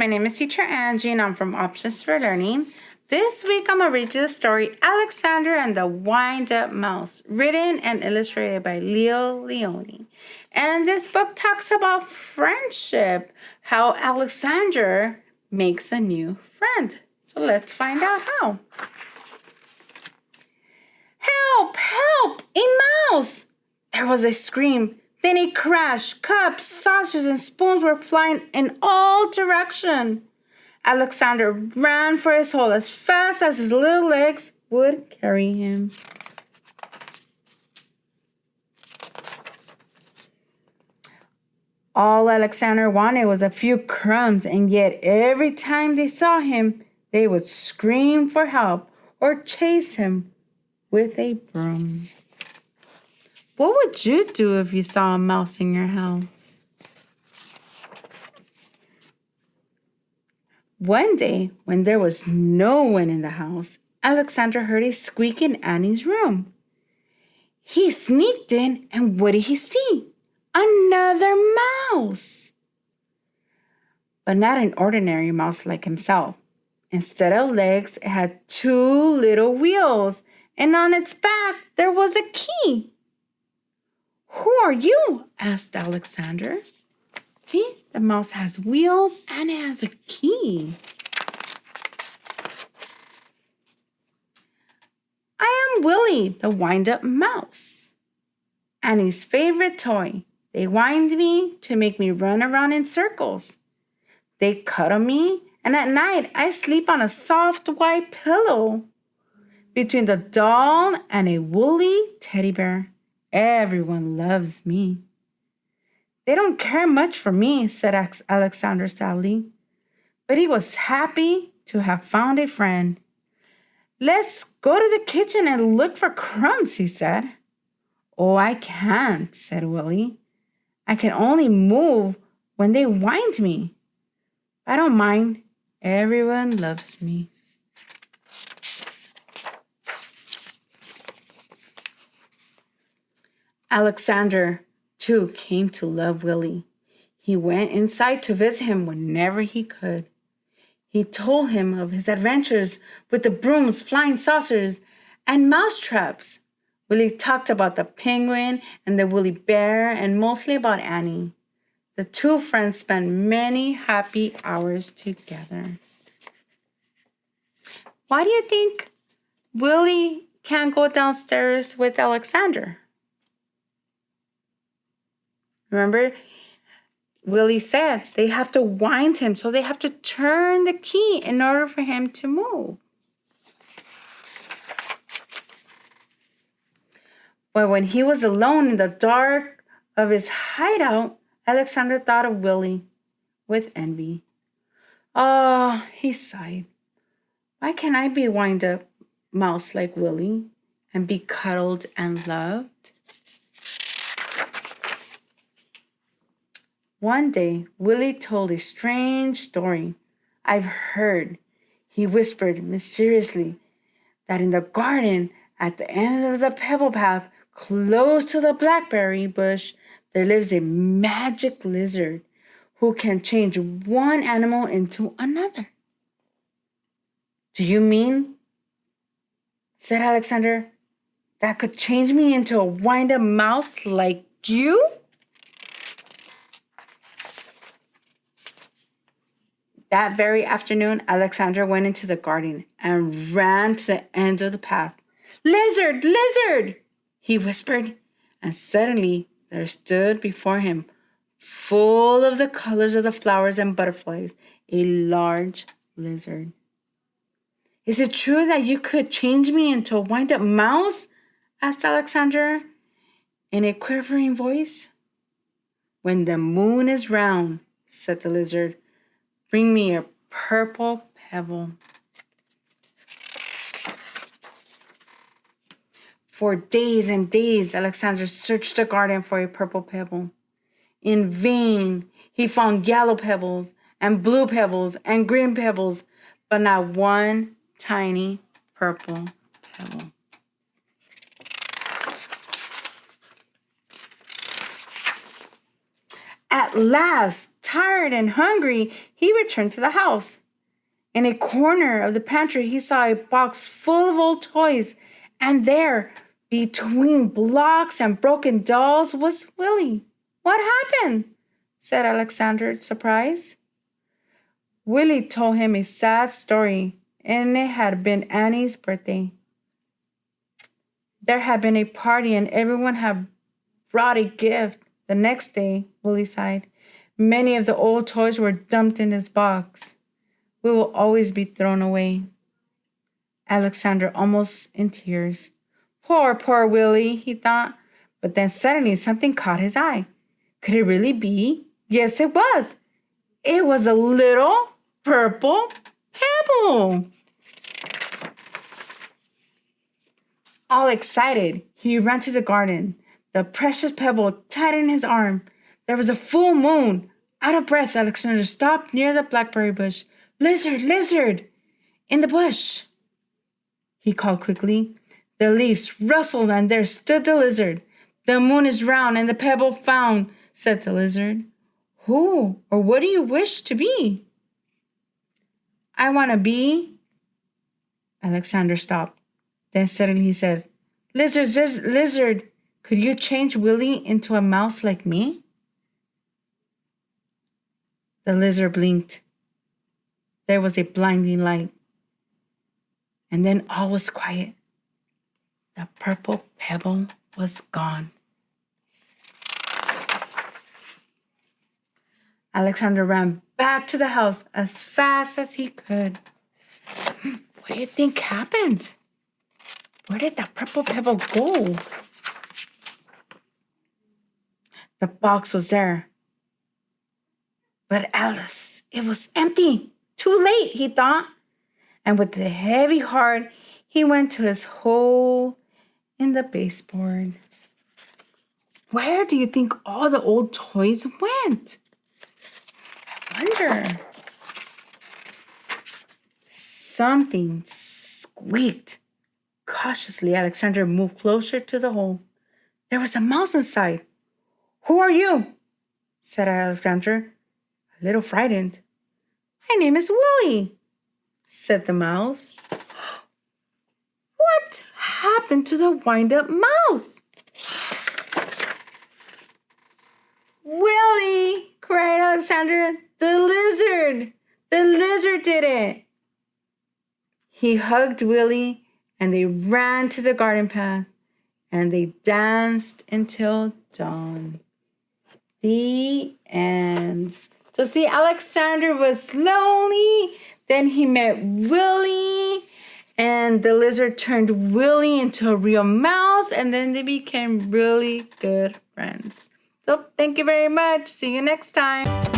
My name is Teacher Angie and I'm from Options for Learning. This week I'm going to read you the story Alexander and the Wind-Up Mouse, written and illustrated by Lionni. And this book talks about friendship, how Alexander makes a new friend. So let's find out how. Help! Help! A mouse! There was a scream. Then a crash. Cups, saucers, and spoons were flying in all directions. Alexander ran for his hole as fast as his little legs would carry him. All Alexander wanted was a few crumbs, and yet every time they saw him, they would scream for help or chase him with a broom. What would you do if you saw a mouse in your house? One day, when there was no one in the house, Alexander heard a squeak in Annie's room. He sneaked in, and what did he see? Another mouse! But not an ordinary mouse like himself. Instead of legs, it had two little wheels, and on its back there was a key. "Who are you?" asked Alexander. See, the mouse has wheels and it has a key. "I am Willie, the wind-up mouse, Annie's favorite toy. They wind me to make me run around in circles. They cuddle me, and at night I sleep on a soft white pillow between the doll and a woolly teddy bear. Everyone loves me." "They don't care much for me," said Alexander sadly, but he was happy to have found a friend. "Let's go to the kitchen and look for crumbs," he said. "Oh, I can't," said Willie. "I can only move when they wind me. I don't mind. Everyone loves me." Alexander, too, came to love Willie. He went inside to visit him whenever he could. He told him of his adventures with the brooms, flying saucers, and mouse traps. Willie talked about the penguin and the woolly bear and mostly about Annie. The two friends spent many happy hours together. Why do you think Willie can't go downstairs with Alexander? Remember, Willie said they have to wind him, so they have to turn the key in order for him to move. But when he was alone in the dark of his hideout, Alexander thought of Willie with envy. "Oh," he sighed, "why can't I be wind up mouse like Willie and be cuddled and loved?" One day, Willie told a strange story. "I've heard," he whispered mysteriously, "that in the garden at the end of the pebble path, close to the blackberry bush, there lives a magic lizard who can change one animal into another." "Do you mean," said Alexander, "that could change me into a wind-up mouse like you?" That very afternoon, Alexander went into the garden and ran to the end of the path. "Lizard! Lizard!" he whispered, and suddenly there stood before him, full of the colors of the flowers and butterflies, a large lizard. "Is it true that you could change me into a wind-up mouse?" asked Alexander in a quivering voice. "When the moon is round," said the lizard, "bring me a purple pebble." For days and days, Alexander searched the garden for a purple pebble. In vain, he found yellow pebbles and blue pebbles and green pebbles, but not one tiny purple pebble. At last, tired and hungry, he returned to the house. In a corner of the pantry, he saw a box full of old toys, and there, between blocks and broken dolls, was Willie. "What happened?" said Alexander, surprised. Willie told him a sad story, and it had been Annie's birthday. There had been a party, and everyone had brought a gift. The next day, Willie sighed, many of the old toys were dumped in its box. We will always be thrown away. Alexander almost in tears. Poor Willie, he thought. But then suddenly something caught his eye. Could it really be? Yes, it was. It was a little purple pebble. All excited, he ran to the garden. The precious pebble tied in his arm. There was a full moon. Out of breath, Alexander stopped near the blackberry bush. "Lizard, lizard! In the bush!" he called quickly. The leaves rustled, and there stood the lizard. "The moon is round, and the pebble found," said the lizard. "Who or what do you wish to be?" "I want to be..." Alexander stopped. Then suddenly he said, Lizard, could you change Willie into a mouse like me?" The lizard blinked. There was a blinding light. And then all was quiet. The purple pebble was gone. Alexander ran back to the house as fast as he could. What do you think happened? Where did that purple pebble go? The box was there. But Alice, it was empty. Too late, he thought. And with a heavy heart, he went to his hole in the baseboard. Where do you think all the old toys went? I wonder. Something squeaked. Cautiously, Alexander moved closer to the hole. There was a mouse inside. "Who are you?" said Alexander, a little frightened. "My name is Willie," said the mouse. What happened to the wind-up mouse? "Willie!" cried Alexander. "The lizard! The lizard did it!" He hugged Willie, and they ran to the garden path, and they danced until dawn. The end. So see, Alexander was lonely. Then he met Willie, and the lizard turned Willie into a real mouse, and then they became really good friends. So thank you very much. See you next time.